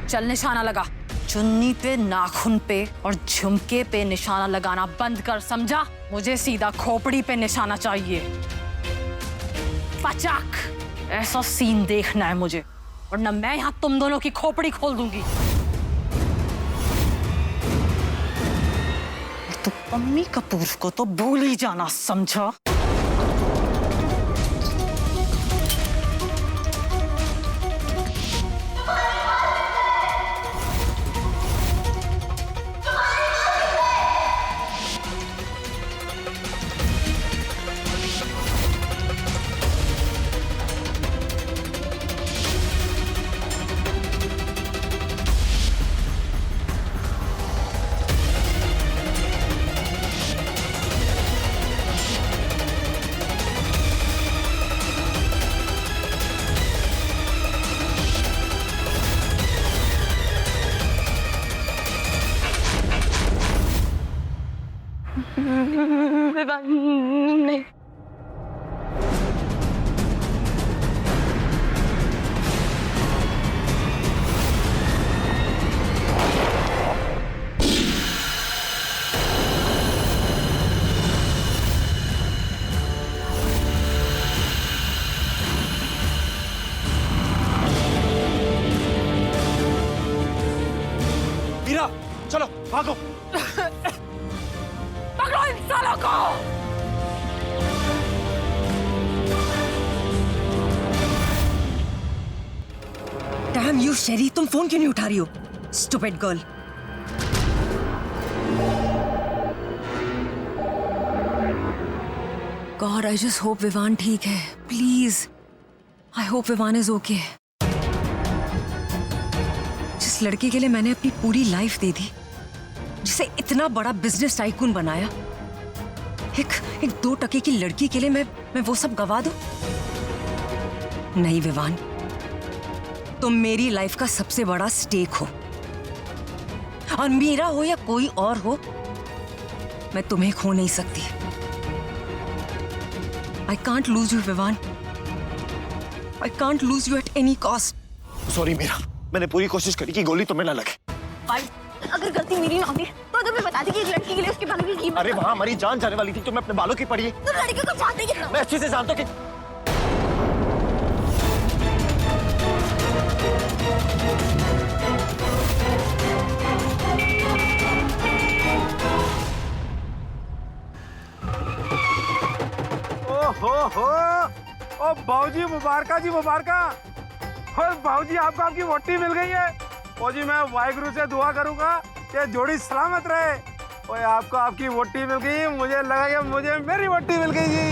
चल निशाना लगा। चुन्नी पे, नाखून पे और झुमके पे निशाना लगाना बंद कर, समझा? मुझे सीधा खोपड़ी पे निशाना चाहिए। पचाक ऐसा सीन देखना है मुझे, वरना मैं यहाँ तुम दोनों की खोपड़ी खोल दूंगी। तो पम्मी कपूर को तो भूल ही जाना, समझा? नहीं। मीरा, चलो भागो। पकड़ो इन सालों को। Damn you, शेरी, तुम फोन क्यों नहीं उठा रही हो? Stupid girl. God, I just hope Vivaan ठीक है. Please. I hope Vivaan is okay. जिस लड़के के लिए मैंने अपनी पूरी लाइफ दे दी, जिसे इतना बड़ा बिजनेस टाइकून बनाया, एक 2 टके की लड़की के लिए मैं वो सब गवा दूं? नहीं विवान, तुम मेरी लाइफ का सबसे बड़ा स्टेक हो, और मीरा हो या कोई और हो, मैं तुम्हें खो नहीं सकती। I can't lose you Vivaan, I can't lose you at any cost. Sorry Meera, मैंने पूरी कोशिश करी कि गोली तुम्हें ना लगे। भाई, अगर गलती मेरी ना होती तो तुम्हें बता दी कि एक लड़की के लिए उसके बालों की कीमत। अरे वहाँ हमारी जान जाने वाली थी, तुम्हें अपने बालों की पड़ी है। तुम लड़के को जानते कितना? मैं अच्छे से जानता हूँ कि ओहो, ओ बाबूजी मुबारका जी, मुबारका। और बाबूजी आपको आपकी वोटी मिल गई है। ओ जी, मैं वाहिगुरु से दुआ करूंगा कि जोड़ी सलामत रहे। ओए, आपको आपकी वोटी मिल गई, मुझे लगा कि मुझे मेरी वोटी मिल गई जी।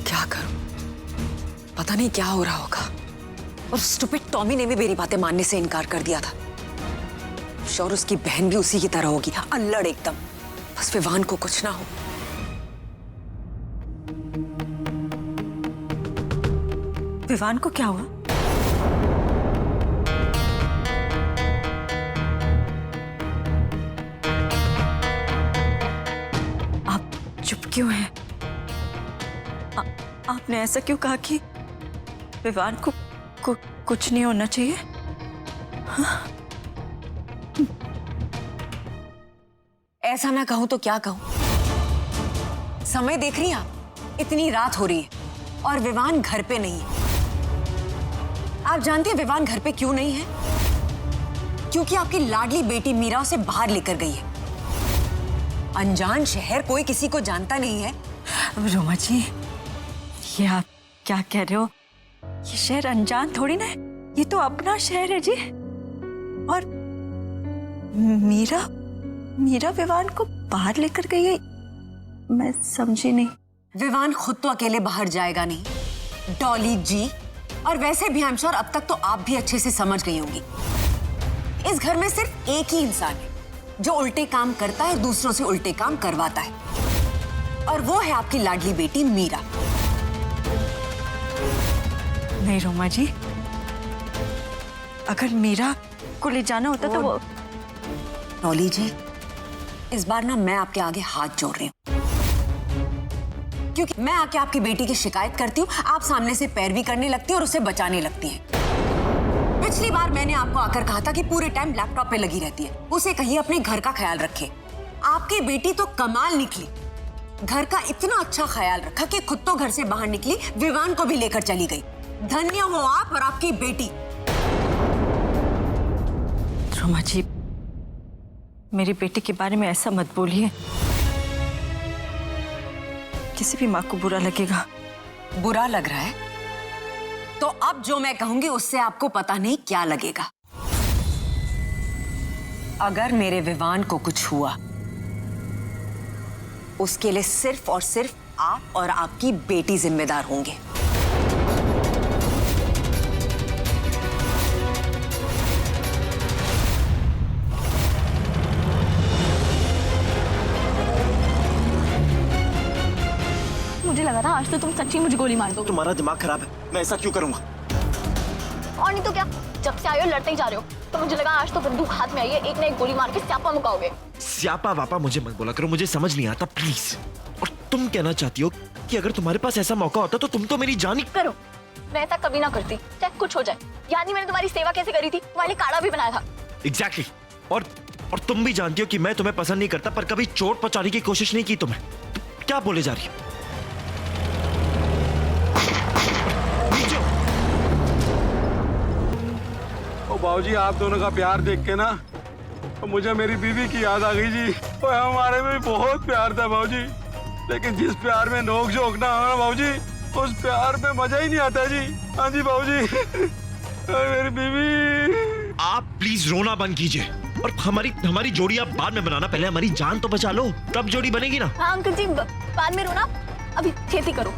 क्या करूं? पता नहीं क्या हो रहा होगा। और स्टूपिड टॉमी ने भी मेरी बातें मानने से इनकार कर दिया था। श्योर उसकी बहन भी उसी की तरह होगी, अल्लड़ एकदम। बस विवान को कुछ ना हो। विवान को क्या हुआ? आप चुप क्यों हैं? आपने ऐसा क्यों कहा कि विवान को कुछ नहीं होना चाहिए? हाँ? ऐसा मैं कहूं तो क्या कहूं? समय देख रही हैं आप? इतनी रात हो रही है और विवान घर पे नहीं है। आप जानती हैं विवान घर पे क्यों नहीं है? क्योंकि आपकी लाडली बेटी मीरा उसे बाहर लेकर गई है। अनजान शहर, कोई किसी को जानता नहीं है। रोमा जी, ये आप क्या कह रहे हो? ये शहर अनजान थोड़ी ना है, ये तो अपना शहर है जी। और मीरा विवान को बाहर लेकर गई है, मैं समझी नहीं। विवान खुद तो अकेले बाहर जाएगा नहीं, डॉली जी। और वैसे भी I'm sure अब तक तो आप भी अच्छे से समझ गई होंगी, इस घर में सिर्फ एक ही इंसान है जो उल्टे काम करता है, दूसरों से उल्टे काम करवाता है, और वो है आपकी लाडली बेटी मीरा। नहीं रोमा जी, अगर मीरा को ले जाना होता तो वो। डॉली जी, इस बार ना मैं आपके आगे हाथ जोड़ रही हूँ, क्योंकि मैं आके आपकी बेटी की शिकायत करती हूँ, आप सामने से पैरवी करने लगती हैं और उसे बचाने लगती हैं। पिछली बार मैंने आपको आकर कहा था कि पूरे टाइम लैपटॉप पे लगी रहती है, उसे कहिए अपने घर का ख्याल रखे। आपकी बेटी तो कमाल निकली, घर का इतना अच्छा ख्याल रखा कि खुद तो घर से बाहर निकली, विवान को भी लेकर चली गई। धन्य हो आप और आपकी बेटी। रोमा जी, मेरी बेटी के बारे में ऐसा मत बोलिए, किसी भी माँ को बुरा लगेगा। बुरा लग रहा है तो अब जो मैं कहूंगी उससे आपको पता नहीं क्या लगेगा। अगर मेरे विवान को कुछ हुआ, उसके लिए सिर्फ और सिर्फ आप और आपकी बेटी जिम्मेदार होंगे। मुझे लगा था आज तो तुम सच्ची मुझे गोली मार दोगे। तुम्हारा दिमाग खराब है, मैं ऐसा क्यों करूंगा? और नहीं तो क्या, जब से आए हो लड़ते ही जा रहे हो। तो मुझे लगा आज तो बंदूक हाथ में आई है, एक ना एक गोली मार के स्यापा मुकाओगे। स्यापा वापा मुझे मत बोला करो, मुझे समझ नहीं आता प्लीज। और तुम कहना चाहती हो कि अगर तुम्हारे पास ऐसा मौका होता तो तुम तो मेरी जान ही। करो, मैं ऐसा कभी ना करती, चाहे कुछ हो जाए। याद नहीं मैंने तुम्हारी सेवा कैसे करी थी, तुम्हारे लिए काढ़ा भी बनाया था। एग्जैक्टली। और तुम भी जानती हो कि मैं तुम्हें पसंद नहीं करता, पर कभी चोट पहुंचाने की कोशिश नहीं की तुम्हें। तो क्या बोले जा रही हो? बाबूजी आप दोनों का प्यार देख के ना तो मुझे मेरी बीवी की याद आ गई जी। और हमारे में भी बहुत प्यार था बाबूजी, लेकिन जिस प्यार में नोक झोंक ना हो बाबूजी, उस प्यार में मजा ही नहीं आता जी। हाँ जी बाबूजी। मेरी बीवी। आप प्लीज रोना बंद कीजिए और हमारी जोड़ी आप बाद में बनाना, पहले हमारी जान तो बचा लो, तब जोड़ी बनेगी ना। हाँ अंकल जी, बाद में रोना, अभी खेती करो।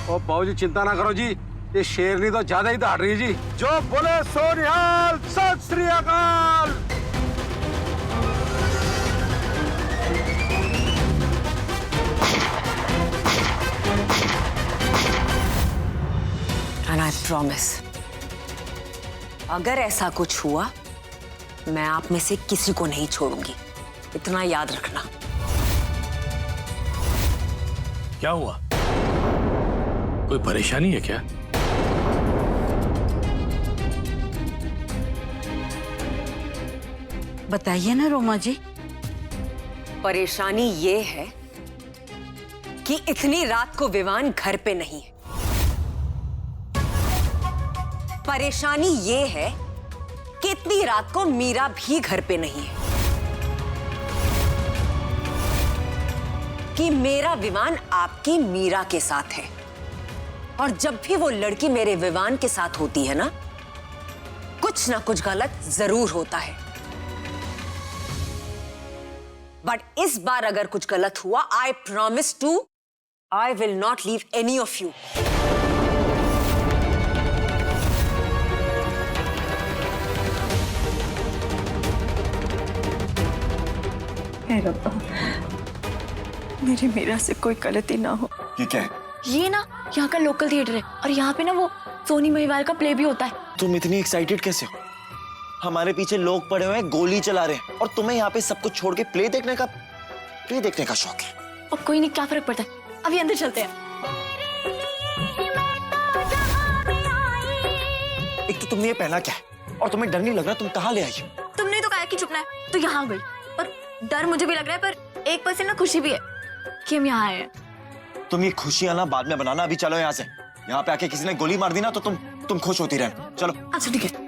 ओ बाबूजी चिंता ना करो जी, ये शेरनी तो ज्यादा ही दहाड़ रही है जी। जो बोले सो निहाल, सत श्री अकाल। And I promise, अगर ऐसा कुछ हुआ मैं आप में से किसी को नहीं छोड़ूंगी, इतना याद रखना। क्या हुआ? कोई परेशानी है क्या? बताइए ना रोमा जी। परेशानी ये है कि इतनी रात को विवान घर पे नहीं है। परेशानी ये है कि इतनी रात को मीरा भी घर पे नहीं है, कि मेरा विवान आपकी मीरा के साथ है। और जब भी वो लड़की मेरे विवान के साथ होती है ना, कुछ ना कुछ गलत जरूर होता है। बट इस बार अगर कुछ गलत हुआ, I promise to, I will not leave any of you. हे रब्बा, मेरी मीरा से कोई गलती ना हो। ये क्या है? ये ना यहाँ का लोकल थिएटर है और यहाँ पे ना वो सोनी महिवाल का प्ले भी होता है। तुम इतनी एक्साइटेड कैसे हो? हमारे पीछे लोग पड़े हुए हैं, गोली चला रहे हैं, और तुम्हें यहाँ पे सब कुछ छोड़ के प्ले देखने का शौक है। और कोई नहीं, क्या फर्क पड़ता है, अभी अंदर चलते हैं। एक तो तुमने ये पहना क्या है और तुम्हें डर नहीं लग रहा? तुम कहाँ ले आई हो? तुमने तो कहा कि चुपना है, तो यहाँ गई। और डर मुझे भी लग रहा है, पर 1% ना खुशी भी है कि हम यहाँ आए हैं। तुम ये खुशियां ना बाद में बनाना, अभी चलो यहाँ से। यहाँ पे आके किसी ने गोली मार दी ना तो तुम खुश होती रहना। चलो। अच्छा ठीक है।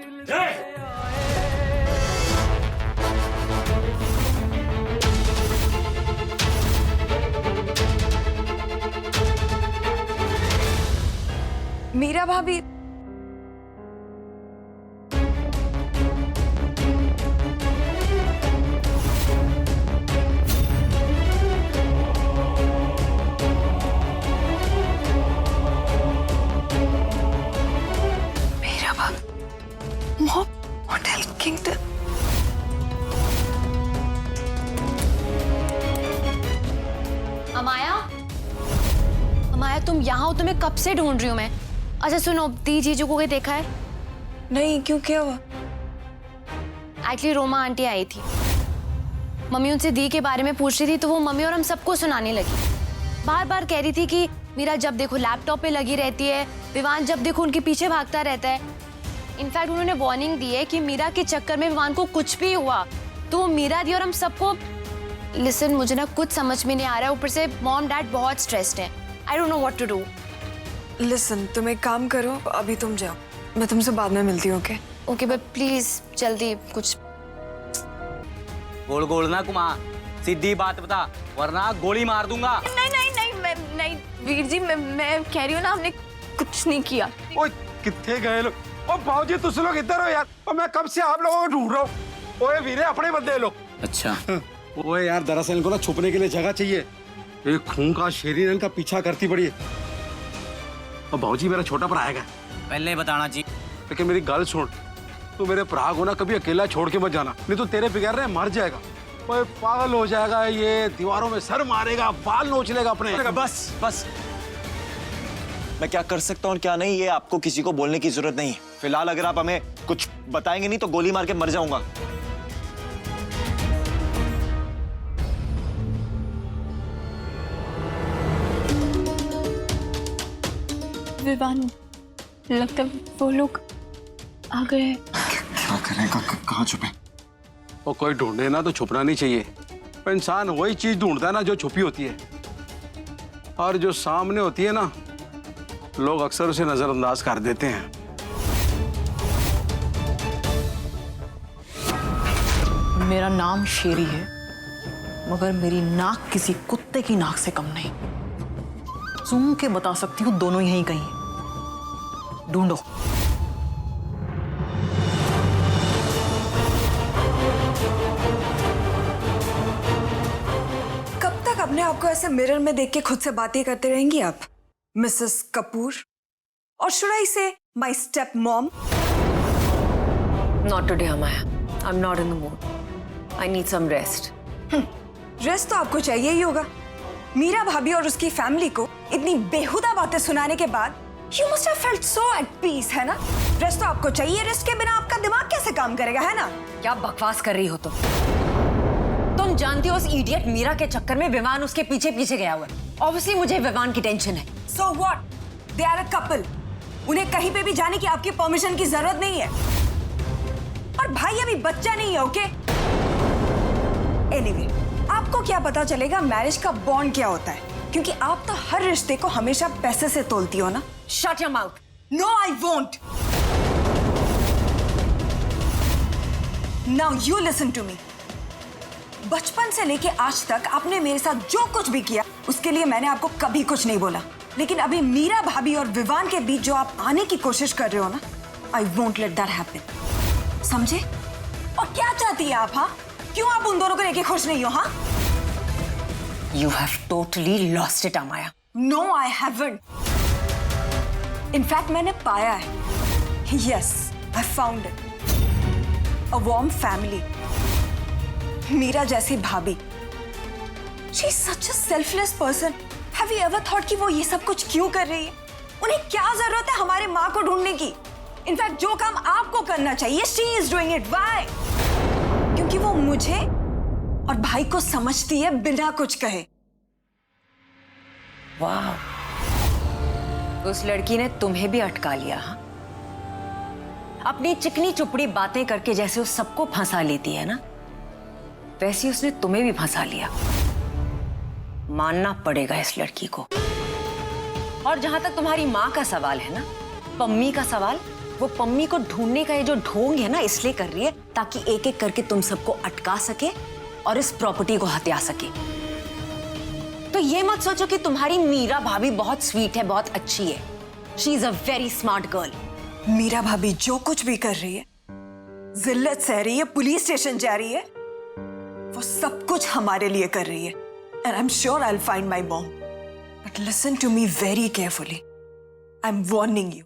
मीरा भाभी, होटल किंगडम। अमाया, अमाया तुम यहाँ हो? तुम्हें कब से ढूंढ रही हूँ मैं। अच्छा सुनो, दी जीजू को देखा है? नहीं, क्यों, क्या हुआ? एक्चुअली रोमा आंटी आई थी, मम्मी उनसे दी के बारे में पूछ रही थी, तो वो मम्मी और हम सबको सुनाने लगी। बार बार कह रही थी कि मीरा जब देखो लैपटॉप पे लगी रहती है, विवान जब देखो उनके पीछे भागता रहता है। इनफैक्ट उन्होंने वार्निंग दी है कि मीरा के चक्कर में विवान को कुछ भी हुआ तो वो मीरा दी और हम सबको। लिसन, मुझे ना कुछ समझ में नहीं आ रहा है, ऊपर से मॉम डैड बहुत स्ट्रेस्ड हैं। I don't know what to do. Listen, तुम एक काम करो, अभी तुम जाओ, मैं तुमसे बाद में मिलती हूँ। ओके ओके बट प्लीज जल्दी कुछ। गोल गोल ना घुमा, सीधी बात बता वरना गोली मार दूंगा। नहीं वीर जी, मैं कह रही हूँ ना, हमने कुछ नहीं किया। ओए कितने गए लोग? ओ भाजी तुम लोग इधर हो यार, और मैं कब से आप लोगों को ढूंढ रहा हूँ। ओए वीरे, अपने बंदे लोग। अच्छा ओए यार, दरअसल इनको ना छुपने के लिए जगह चाहिए। एक खून का शेरी इनका पीछा करती पड़ी है। और भाजी मेरा छोटा भरा आएगा, पहले बताना जी। लेकिन मेरी गल सुन, तू मेरे भरा को ना कभी अकेला छोड़ के मत जाना, नहीं तो तेरे बगैर ना मर जाएगा। ओए पागल हो जाएगा ये, दीवारों में सर मारेगा, बाल नोच लेगा अपने। बस बस, मैं क्या कर सकता हूँ और क्या नहीं, ये आपको किसी को बोलने की जरूरत नहीं है। फिलहाल अगर आप हमें कुछ बताएंगे नहीं तो गोली मार के मर जाऊंगा। विवान, लगता है वो लोग आ गए हैं। क्या करेगा, कहाँ छुपे? और कोई ढूंढे ना तो छुपना नहीं चाहिए। इंसान वही चीज ढूंढता है ना जो छुपी होती है, और जो सामने होती है ना लोग अक्सर उसे नजरअंदाज कर देते हैं। मेरा नाम शेरी है, मगर मेरी नाक किसी कुत्ते की नाक से कम नहीं। सूंघ के बता सकती हूँ, दोनों यहीं कहीं। ढूंढो। कब तक अपने आप को ऐसे मिरर में देख के खुद से बातें करते रहेंगी आप, मिसेस कपूर? और should I say my step mom? Not today Amaya, I am not in the mood. I need some rest. Rest तो आपको चाहिए ही होगा। मीरा भाभी और उसकी फैमिली को इतनी बेहुदा बातें सुनाने के बाद you must have felt so at peace, है ना? रेस्ट तो आपको चाहिए, रेस्ट के बिना आपका दिमाग कैसे काम करेगा, है ना? क्या बकवास कर रही हो तुम जानती हो उस इडियट मीरा के चक्कर में विवान उसके पीछे पीछे गया हुआ है। ऑब्वियसली मुझे विवान की टेंशन है। So what, they are a couple, उन्हें कहीं पे भी जाने की आपकी परमिशन की जरूरत नहीं है। और भाई अभी बच्चा नहीं है, ओके? एनीवे, आपको क्या पता चलेगा मैरिज का बॉन्ड क्या होता है, क्योंकि आप तो हर रिश्ते को हमेशा पैसे से तोलती हो ना। Shut your mouth. No I won't. Now you listen to me. बचपन से लेके आज तक आपने मेरे साथ जो कुछ भी किया उसके लिए मैंने आपको कभी कुछ नहीं बोला, लेकिन अभी मीरा भाभी और विवान के बीच जो आप आने की कोशिश कर रहे हो ना, I won't let that happen. समझे? और क्या चाहती है आप? हाँ, क्यों आप उन दोनों को लेके खुश नहीं हो? हाँ, you have totally lost it Amaya. No I haven't. In fact मैंने पाया है। Yes, I found it. A warm family. Meera जैसी भाभी, she is such a selfless person. Have you ever thought कि वो ये सब कुछ क्यों कर रही है? उन्हें क्या जरूरत है हमारे माँ को ढूंढने की? इनफैक्ट जो काम आपको करना चाहिए, she is doing it. Why? क्योंकि वो मुझे और भाई को समझती है बिना कुछ कहे। वाह, उस लड़की ने तुम्हें भी अटका लिया। हाँ? अपनी चिकनी चुपड़ी बातें करके जैसे उस सबको फंसा लेती है ना, वैसे उसने तुम्हें भी फंसा लिया। मानना पड़ेगा इस लड़की को। और जहां तक तुम्हारी माँ का सवाल है ना, पम्मी का सवाल, वो पम्मी को ढूंढने का ये जो ढोंग है ना, इसलिए कर रही है ताकि एक एक करके तुम सबको अटका सके और इस प्रॉपर्टी को हत्या सके। तो ये मत सोचो कि तुम्हारी मीरा भाभी बहुत स्वीट है, बहुत अच्छी है। She is a very smart girl. Meera भाभी जो कुछ भी कर रही है, जिल्लत सह रही है, पुलिस स्टेशन जा रही है, वो सब कुछ हमारे लिए कर रही है। And I am sure I will find my mom. But listen to me very carefully. I am warning you.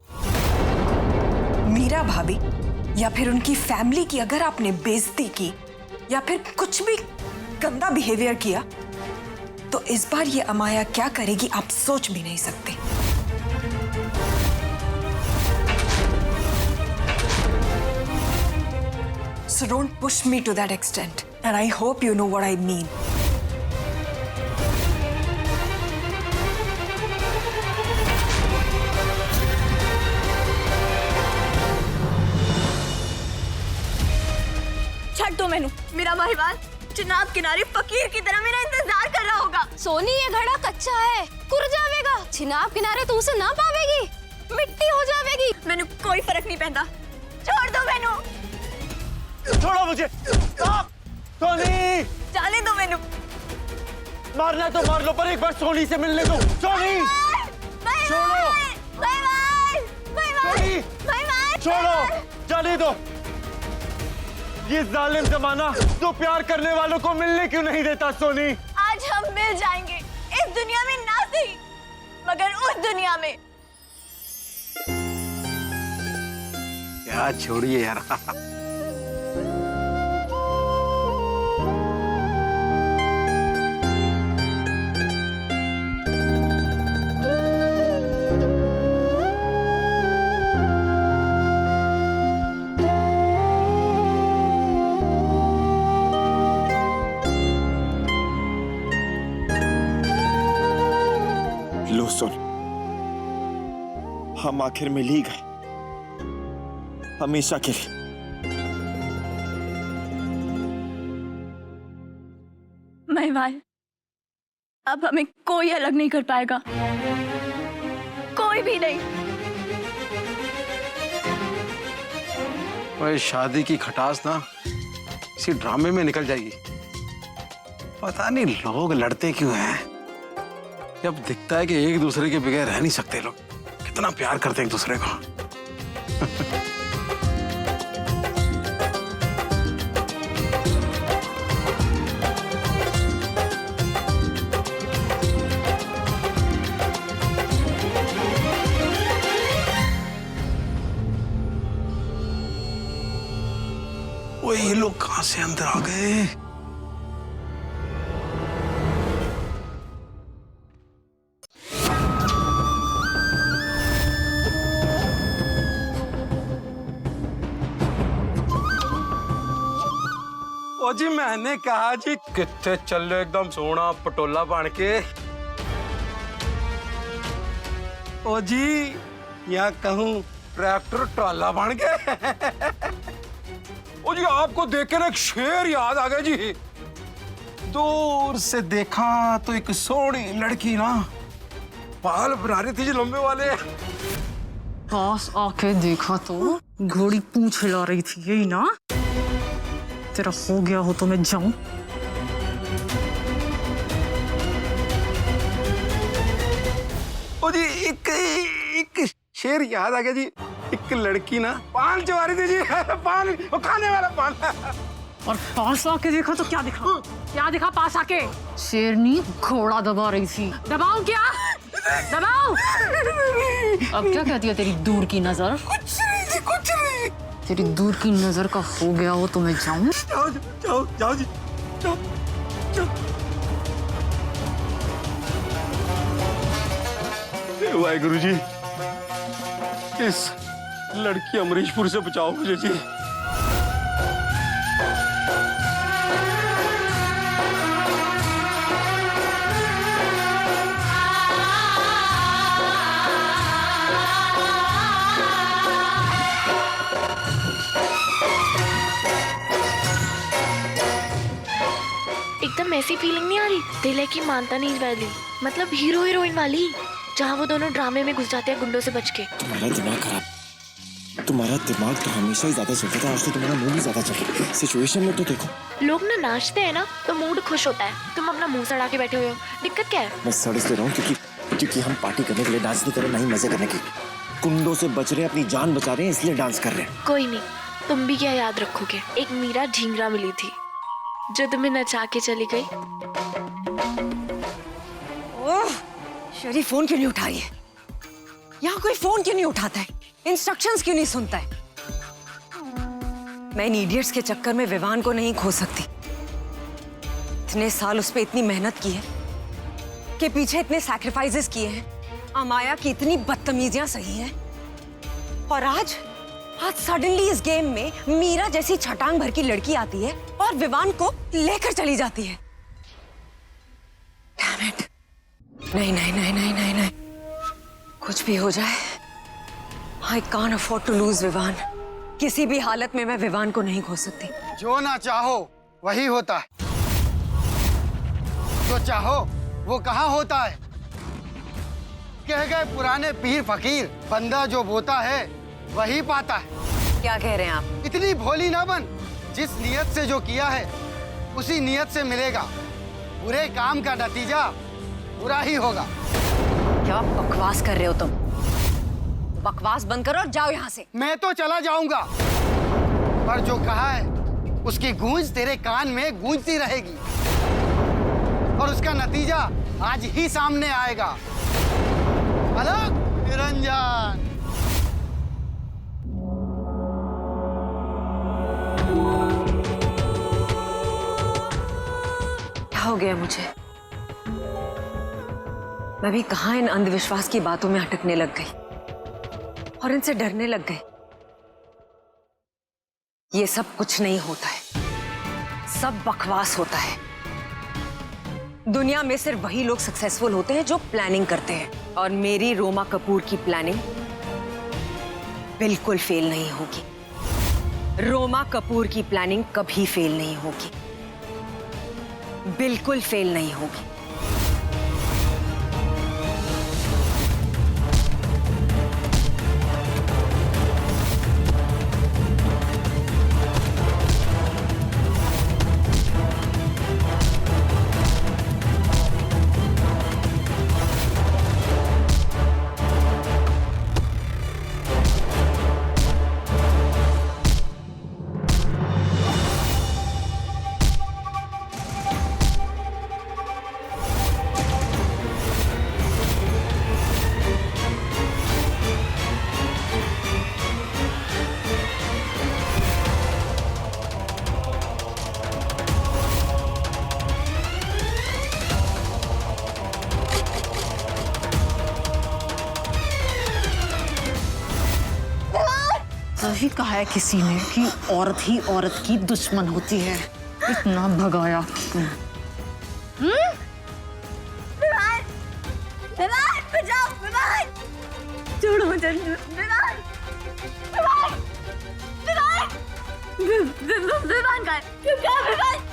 Meera भाभी या फिर उनकी फैमिली की अगर आपने बेइज्जती की या फिर कुछ भी गंदा बिहेवियर किया, तो इस बार ये अमाया क्या करेगी आप सोच भी नहीं सकते। So don't push me to that extent. And I hope you know what I mean. दो मैनू। मेरा भाईवान जनाब किनारे फकीर की तरह मेरा इंतजार कर रहा होगा। सोनी ये घड़ा कच्चा है, कुर जावेगा। चिनाब किनारे तू उसे ना पावेगी, मिट्टी हो जावेगी। मैनू कोई फर्क नहीं पैंदा, छोड़ दो मैनू। छोड़ो मुझे। सोनी, जाने दो मैनू। मारना तो मार लो, पर एक बार सोनी से मिलने दो। सोनी, छोड़ो। सोनी, छोड़ो, जाने दो। ये जालिम जमाना तो प्यार करने वालों को मिलने क्यों नहीं देता सोनी? आज हम मिल जाएंगे, इस दुनिया में ना सही मगर उस दुनिया में। क्या छोड़िए यार। लो सुन, हम आखिर मिल ही गए, हमेशा के लिए। महिवाल, अब हमें कोई अलग नहीं कर पाएगा, कोई भी नहीं। ओए, शादी की खटास ना इसी ड्रामे में निकल जाएगी। पता नहीं लोग लड़ते क्यों हैं। जब दिखता है कि एक दूसरे के बगैर रह नहीं सकते, लोग कितना प्यार करते हैं एक दूसरे को। वो ये लोग कहां से अंदर आ गए? ओ जी, मैंने कहा जी कितने चले एकदम सोना पटोला बन के। ओ जी, या कहूं ट्रैक्टर ट्राला बन के। ओ जी, आपको देखकर एक शेर याद आ गया जी। दूर से देखा तो एक सोहनी लड़की ना बाल बना रही थी जी लंबे वाले। पास आके देखा तो घोड़ी पूंछ हिला रही थी, यही ना? तेरा हो गया हो तो मैं जाऊं? ओ जी, एक शेर याद आ गया जी। एक लड़की ना पान चबा रही थी जी। पान, वो खाने वाला पान। और पास आके देखा तो क्या दिखा? क्या दिखा पास आके? शेरनी घोड़ा दबा रही थी। दबाऊं क्या? दबाऊं? अब क्या कहती है तेरी दूर की नजर? कुछ नहीं जी, कुछ नहीं। तेरी दूर की नजर का हो गया हो तो मैं जाऊं? जाओ जी, जाओ जाओ जी, जाओ जाओ। वाहिगुरु जी, इस लड़की अमरीशपुर से बचाओ मुझे जी। एकदम ऐसी फीलिंग नहीं आ रही दिल है कि मानता नहीं वाली, मतलब हीरो हीरोइन वाली, जहाँ वो दोनों ड्रामे में घुस जाते हैं गुंडों से बच के। तुम्हारा दिमाग खराब। तुम्हारा दिमाग तो हमेशा ही ज्यादा चलता था, आज तो तुम्हारा मूड ही ज्यादा चल रहा है। सिचुएशन में तो देखो, लोग ना नाचते हैं ना तो मूड खुश होता है, तुम अपना मुंह सड़ा के बैठे हुए हो, दिक्कत क्या है? मैं सड़ इसलिए रहा हूँ क्योंकि हम पार्टी करने के लिए डांस नहीं कर रहे, नहीं मजे करने के। कुंडों से बच रहे हैं, अपनी जान बचा रहे हैं, इसलिए डांस कर रहे हैं। कोई नहीं, तुम भी क्या याद रखोगे, एक मीरा ढींगरा मिली थी जो तुम्हें नचा के चली गई। ओह, शरी फोन क्यों नहीं उठा रही है? यहाँ कोई फोन क्यों नहीं उठाता है? इंस्ट्रक्शंस क्यों नहीं सुनता है? मैं इन इडियट्स के चक्कर में विवान को नहीं खो सकती। इतने साल उस पे इतनी मेहनत की है, के पीछे इतने सैक्रिफाइसेस किए हैं, अमाया की इतनी बदतमीजियां सही हैं, और आज सडनली इस गेम में मीरा जैसी छटांग भर की लड़की आती है और विवान को लेकर चली जाती है। Damn it! नहीं नहीं नहीं नहीं नहीं नहीं, कुछ भी हो जाए, I can't afford to lose Vivaan. किसी भी हालत में मैं विवान को नहीं खो सकती। जो ना चाहो वही होता है, जो चाहो वो कहाँ होता है। कह गए पुराने पीर फकीर, बंदा जो बोता है वही पाता है। क्या कह रहे हैं आप? इतनी भोली ना बन, जिस नियत से जो किया है उसी नियत से मिलेगा। बुरे काम का नतीजा बुरा ही होगा। क्या बकवास कर रहे हो तुम? बकवास बंद करो और जाओ यहाँ से। मैं तो चला जाऊंगा, पर जो कहा है उसकी गूंज तेरे कान में गूंजती रहेगी और उसका नतीजा आज ही सामने आएगा। अलग निरंजन। क्या हो गया मुझे? मैं भी कहाँ इन अंधविश्वास की बातों में अटकने लग गई और इनसे डरने लग गई। ये सब कुछ नहीं होता है, सब बकवास होता है। दुनिया में सिर्फ वही लोग सक्सेसफुल होते हैं जो प्लानिंग करते हैं, और मेरी रोमा कपूर की प्लानिंग बिल्कुल फेल नहीं होगी। रोमा कपूर की प्लानिंग कभी फेल नहीं होगी, बिल्कुल फेल नहीं होगी। सही कहा है किसी ने कि औरत ही औरत की दुश्मन होती है। इतना भगाया क्यों? विवान! विवान! बचाओ! विवान! छोड़ो मुझे! विवान! विवान! विवान! विवान का क्यों? क्या विवान?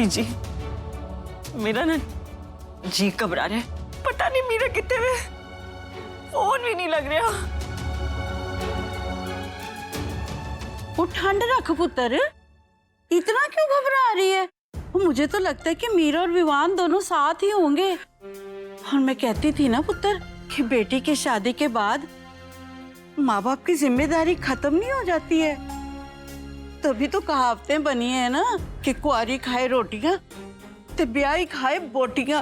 बीजी, मेरा ना जी घबरा रहा है। पता नहीं मीरा कितने में, फोन भी नहीं लग रहा। वो ठंड रख पुत्र, इतना क्यों घबरा रही है? मुझे तो लगता है कि मीरा और विवान दोनों साथ ही होंगे। और मैं कहती थी ना पुत्र कि बेटी की शादी के बाद माँ बाप की जिम्मेदारी खत्म नहीं हो जाती है। तभी तो कहावतें बनी है ना कि कुआरी खाए रोटियां तो ब्याही खाए बोटियां।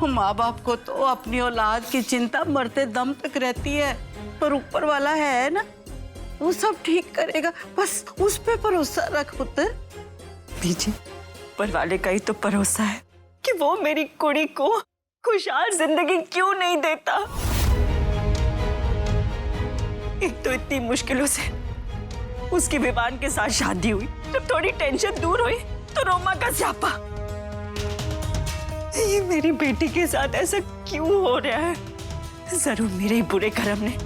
माँ बाप को तो अपनी औलाद की चिंता मरते दम तक रहती है, पर ऊपर वाला है ना, वो सब ठीक करेगा। बस उस पे भरोसा रख पुत्र। बीजी, ऊपर वाले का ही तो भरोसा है कि वो मेरी कुड़ी को खुशहाल जिंदगी क्यों नहीं देता। एक तो इतनी मुश्किलों से उसकी विवान के साथ शादी हुई, जब थोड़ी टेंशन दूर हुई तो रोमा का स्यापा। ये मेरी बेटी के साथ ऐसा क्यों हो रहा है? जरूर मेरे ही बुरे कर्म ने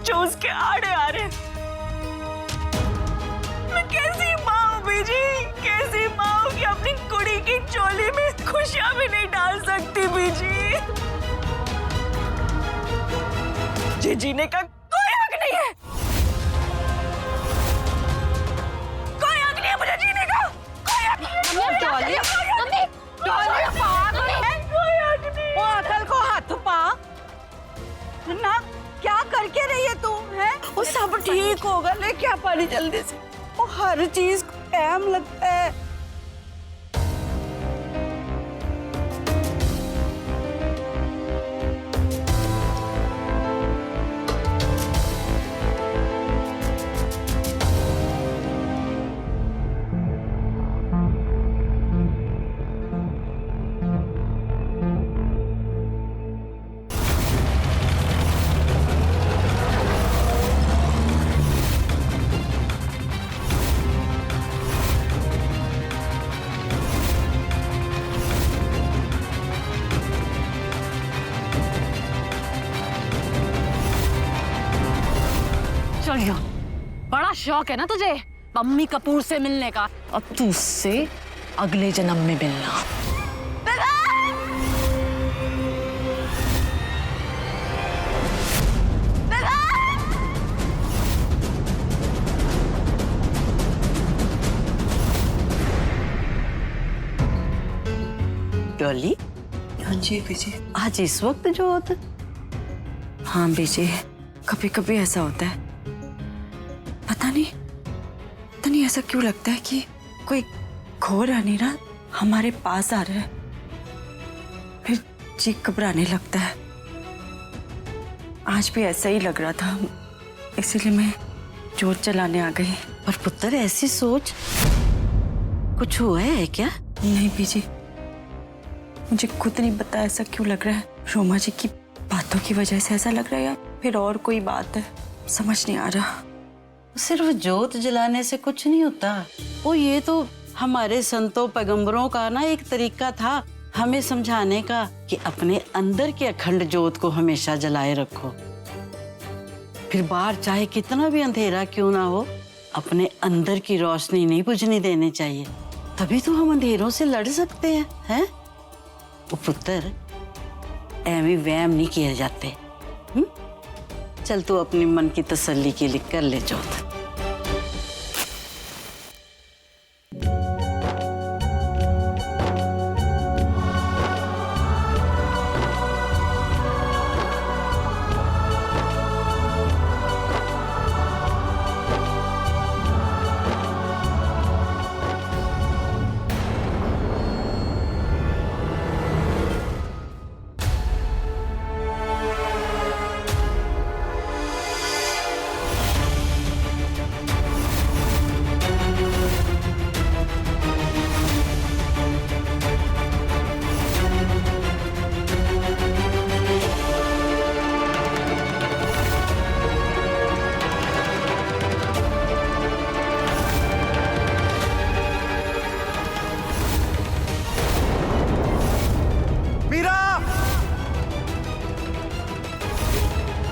जो उसके आड़े आ रहे। मैं कैसी माँ हूँ बीजी, कैसी माँ हूँ कि अपनी कुड़ी की चोली में खुशियां भी नहीं डाल सकती बीजी। ये जीने का कोई हक नहीं है, कोई हक नहीं है मुझे जीने का, कोई हक नहीं है। वो अकल को हाथ पा ना, क्या करके रही है तू? है वो सब ठीक होगा, ले क्या पानी जल्दी से। वो हर चीज को टाइम लगता है। चलियो, बड़ा शौक है ना तुझे मम्मी कपूर से मिलने का। अब तू उससे अगले जन्म में मिलना। डॉली, हाँ जी बीजी। आज इस वक्त जो होता? हाँ बीजी, कभी कभी ऐसा होता है। पता नहीं ऐसा क्यों लगता है कि कोई घोर अनेरा हमारे पास आ रहा है, फिर जी घबराने लगता है। आज भी ऐसा ही लग रहा था, इसीलिए मैं जोर चलाने आ गई। पर पुत्र ऐसी सोच, कुछ हुआ है क्या? नहीं बीजी, मुझे खुद नहीं पता ऐसा क्यों लग रहा है। रोमा जी की बातों की वजह से ऐसा लग रहा है या फिर और कोई बात है, समझ नहीं आ रहा। सिर्फ जोत जलाने से कुछ नहीं होता। वो ये तो हमारे संतों पैगंबरों का ना एक तरीका था हमें समझाने का कि अपने अंदर के अखंड जोत को हमेशा जलाए रखो। फिर बाहर चाहे कितना भी अंधेरा क्यों ना हो, अपने अंदर की रोशनी नहीं बुझने देनी चाहिए। तभी तो हम अंधेरों से लड़ सकते हैं, हैं? वो पुत्र, ऐਵੇਂ वहम नहीं किए जाते। चल तू अपनी मन की तसल्ली के लिए कर ले जोत।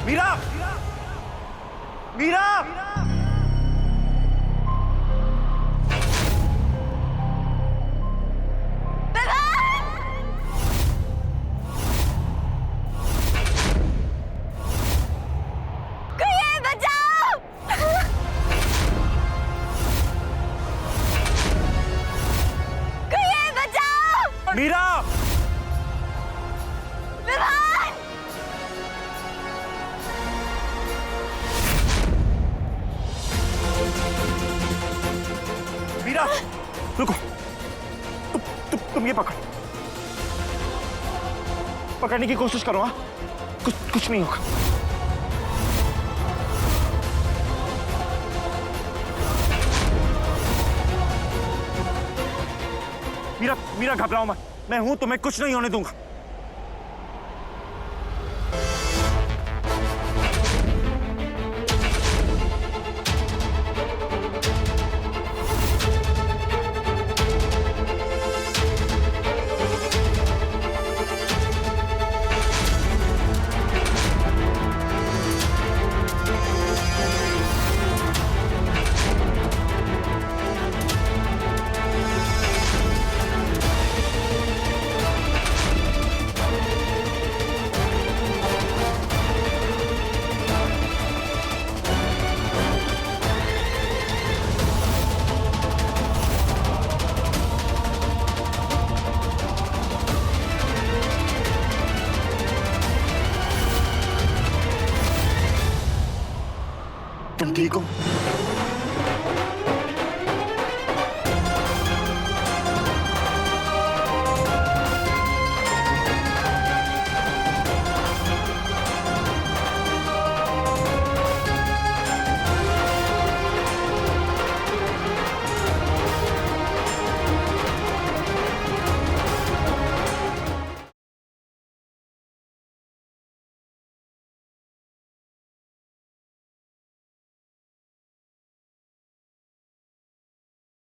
मीरा! मीरा! रुको, तुम ये पकड़ने की कोशिश करो। हाँ, कुछ नहीं होगा। मीरा घबराओ मत, मैं हूं, तुम्हें कुछ नहीं होने दूंगा। तुम ठीक हो?